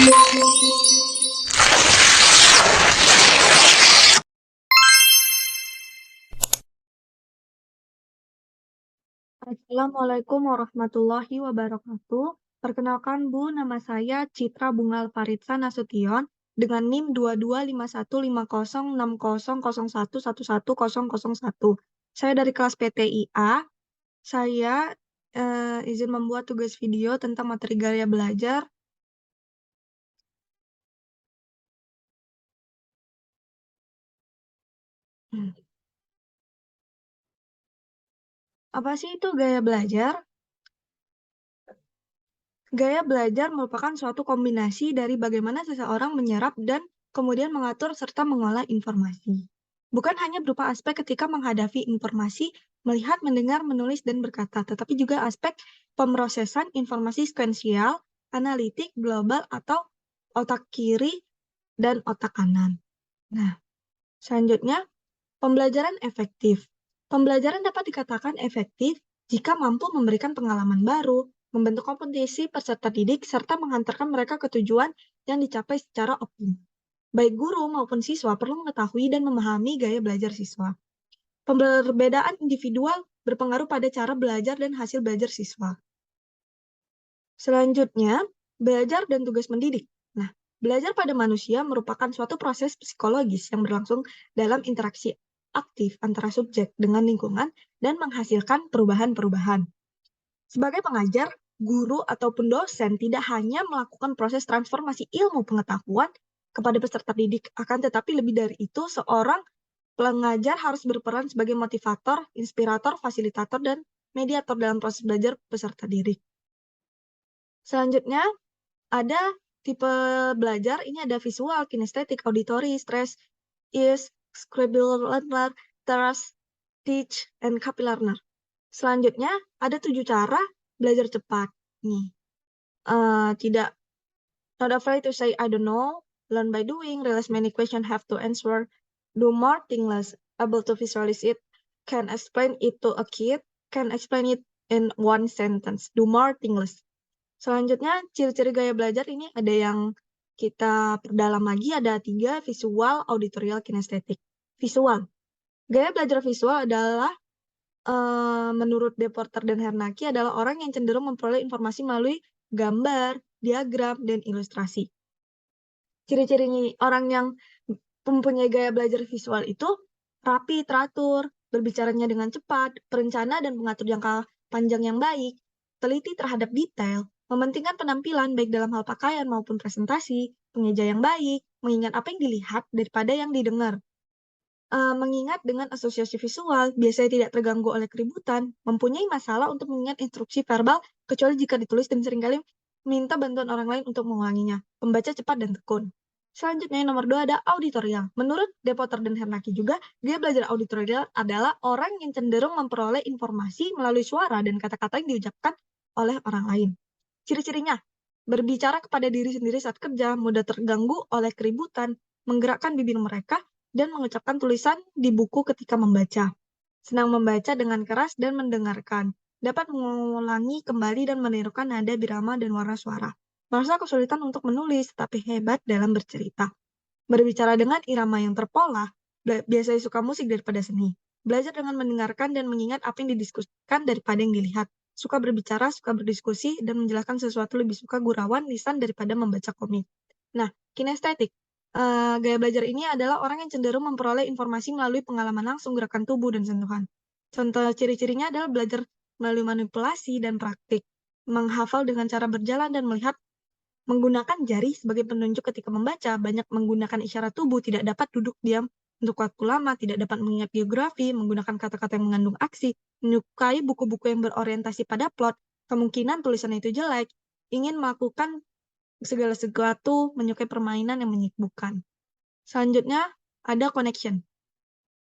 Assalamualaikum warahmatullahi wabarakatuh. Perkenalkan Bu, nama saya Citra Bungal Faridsa Nasution dengan NIM 2251506001111101. Saya dari kelas PTIA. Saya izin membuat tugas video tentang materi gaya belajar. Apa sih itu gaya belajar? Gaya belajar merupakan suatu kombinasi dari bagaimana seseorang menyerap dan kemudian mengatur serta mengolah informasi. Bukan hanya berupa aspek ketika menghadapi informasi, melihat, mendengar, menulis, dan berkata, tetapi juga aspek pemrosesan informasi sekuensial, analitik, global, atau otak kiri dan otak kanan. Nah, selanjutnya, pembelajaran efektif. Pembelajaran dapat dikatakan efektif jika mampu memberikan pengalaman baru, membentuk kompetensi peserta didik, serta menghantarkan mereka ke tujuan yang dicapai secara optimal. Baik guru maupun siswa perlu mengetahui dan memahami gaya belajar siswa. Perbedaan individual berpengaruh pada cara belajar dan hasil belajar siswa. Selanjutnya, belajar dan tugas mendidik. Nah, belajar pada manusia merupakan suatu proses psikologis yang berlangsung dalam interaksi aktif antara subjek dengan lingkungan dan menghasilkan perubahan-perubahan. Sebagai pengajar, guru ataupun dosen tidak hanya melakukan proses transformasi ilmu pengetahuan kepada peserta didik, akan tetapi lebih dari itu, seorang pengajar harus berperan sebagai motivator, inspirator, fasilitator, dan mediator dalam proses belajar peserta didik. Selanjutnya, ada tipe belajar, ini ada visual, kinestetik, auditory, stress, is, scribble learner, trust, teach, and copy learner. Selanjutnya, ada 7 cara belajar cepat. Nih, tidak not afraid to say I don't know, learn by doing, realize many questions have to answer, do more things less, able to visualize it, can explain it to a kid, can explain it in one sentence, do more things less. Selanjutnya, ciri-ciri gaya belajar ini ada yang kita perdalam lagi, ada 3, visual, auditorial, kinestetik. Visual. Gaya belajar visual adalah, menurut Deporter dan Hernaki, adalah orang yang cenderung memperoleh informasi melalui gambar, diagram, dan ilustrasi. Ciri-ciri orang yang mempunyai gaya belajar visual itu rapi, teratur, berbicaranya dengan cepat, berencana dan mengatur jangka panjang yang baik, teliti terhadap detail, mementingkan penampilan baik dalam hal pakaian maupun presentasi, pengeja yang baik, mengingat apa yang dilihat daripada yang didengar. Mengingat dengan asosiasi visual, biasanya tidak terganggu oleh keributan, mempunyai masalah untuk mengingat instruksi verbal, kecuali jika ditulis dan seringkali minta bantuan orang lain untuk mengulanginya. Pembaca cepat dan tekun. Selanjutnya, yang nomor 2 ada auditorial. Menurut Depoter dan Hernaki juga, gaya belajar auditorial adalah orang yang cenderung memperoleh informasi melalui suara dan kata-kata yang diucapkan oleh orang lain. Ciri-cirinya, berbicara kepada diri sendiri saat kerja, mudah terganggu oleh keributan, menggerakkan bibir mereka, dan mengucapkan tulisan di buku ketika membaca. Senang membaca dengan keras dan mendengarkan. Dapat mengulangi kembali dan menirukan nada birama dan warna suara. Merasa kesulitan untuk menulis, tapi hebat dalam bercerita. Berbicara dengan irama yang terpola, biasanya suka musik daripada seni. Belajar dengan mendengarkan dan mengingat apa yang didiskusikan daripada yang dilihat. Suka berbicara, suka berdiskusi, dan menjelaskan sesuatu lebih suka gurauan lisan daripada membaca komik. Nah, kinestetik. Gaya belajar ini adalah orang yang cenderung memperoleh informasi melalui pengalaman langsung, gerakan tubuh, dan sentuhan. Contoh ciri-cirinya adalah belajar melalui manipulasi dan praktik, menghafal dengan cara berjalan dan melihat, menggunakan jari sebagai penunjuk ketika membaca, banyak menggunakan isyarat tubuh, tidak dapat duduk diam untuk waktu lama, tidak dapat mengingat geografi, menggunakan kata-kata yang mengandung aksi, menyukai buku-buku yang berorientasi pada plot, kemungkinan tulisannya itu jelek, ingin melakukan segala sesuatu, menyukai permainan yang menyibukkan. Selanjutnya, ada connection.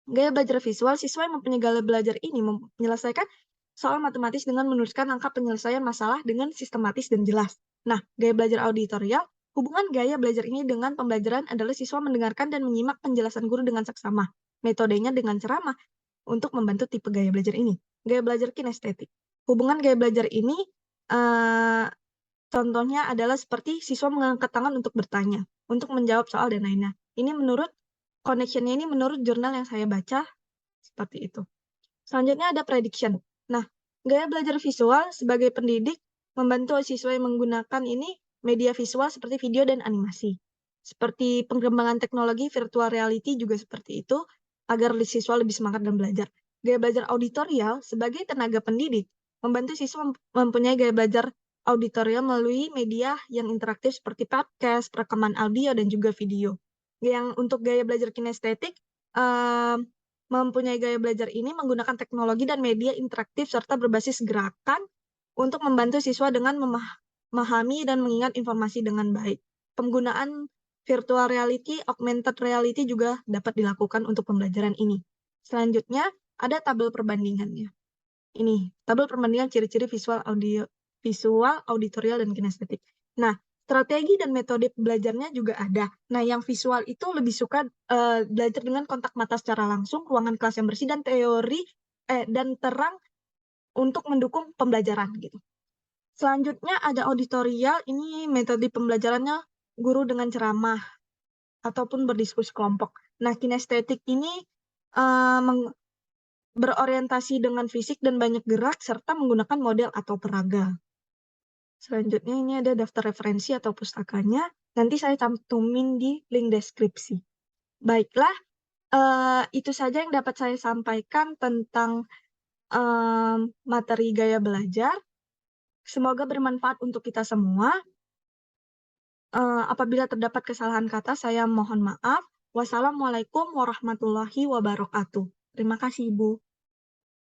Gaya belajar visual, siswa yang mempunyai gaya belajar ini menyelesaikan soal matematis dengan menuliskan angka penyelesaian masalah dengan sistematis dan jelas. Nah, gaya belajar auditorial, hubungan gaya belajar ini dengan pembelajaran adalah siswa mendengarkan dan menyimak penjelasan guru dengan seksama. Metodenya dengan ceramah untuk membantu tipe gaya belajar ini. Gaya belajar kinestetik. Hubungan gaya belajar ini Contohnya adalah seperti siswa mengangkat tangan untuk bertanya, untuk menjawab soal dan lainnya. Ini menurut connection-nya ini menurut jurnal yang saya baca seperti itu. Selanjutnya ada prediction. Nah, gaya belajar visual sebagai pendidik membantu siswa yang menggunakan ini media visual seperti video dan animasi. Seperti pengembangan teknologi virtual reality juga seperti itu, agar siswa lebih semangat dalam belajar. Gaya belajar auditorial sebagai tenaga pendidik membantu siswa mempunyai gaya belajar auditorial melalui media yang interaktif seperti podcast, rekaman audio, dan juga video. Yang untuk gaya belajar kinestetik, mempunyai gaya belajar ini menggunakan teknologi dan media interaktif serta berbasis gerakan untuk membantu siswa dengan memahami dan mengingat informasi dengan baik. Penggunaan virtual reality, augmented reality juga dapat dilakukan untuk pembelajaran ini. Selanjutnya, ada tabel perbandingannya. Ini, tabel perbandingan ciri-ciri visual, auditorial, dan kinestetik. Nah, strategi dan metode belajarnya juga ada. Nah, yang visual itu lebih suka belajar dengan kontak mata secara langsung, ruangan kelas yang bersih, dan teori dan terang untuk mendukung pembelajaran gitu. Selanjutnya ada auditorial, ini metode pembelajarannya guru dengan ceramah ataupun berdiskusi kelompok. Nah, kinestetik ini berorientasi dengan fisik dan banyak gerak serta menggunakan model atau peraga. Selanjutnya ini ada daftar referensi atau pustakanya. Nanti saya cantumin di link deskripsi. Baiklah, itu saja yang dapat saya sampaikan tentang materi gaya belajar. Semoga bermanfaat untuk kita semua. Apabila terdapat kesalahan kata, saya mohon maaf. Wassalamualaikum warahmatullahi wabarakatuh. Terima kasih, Ibu.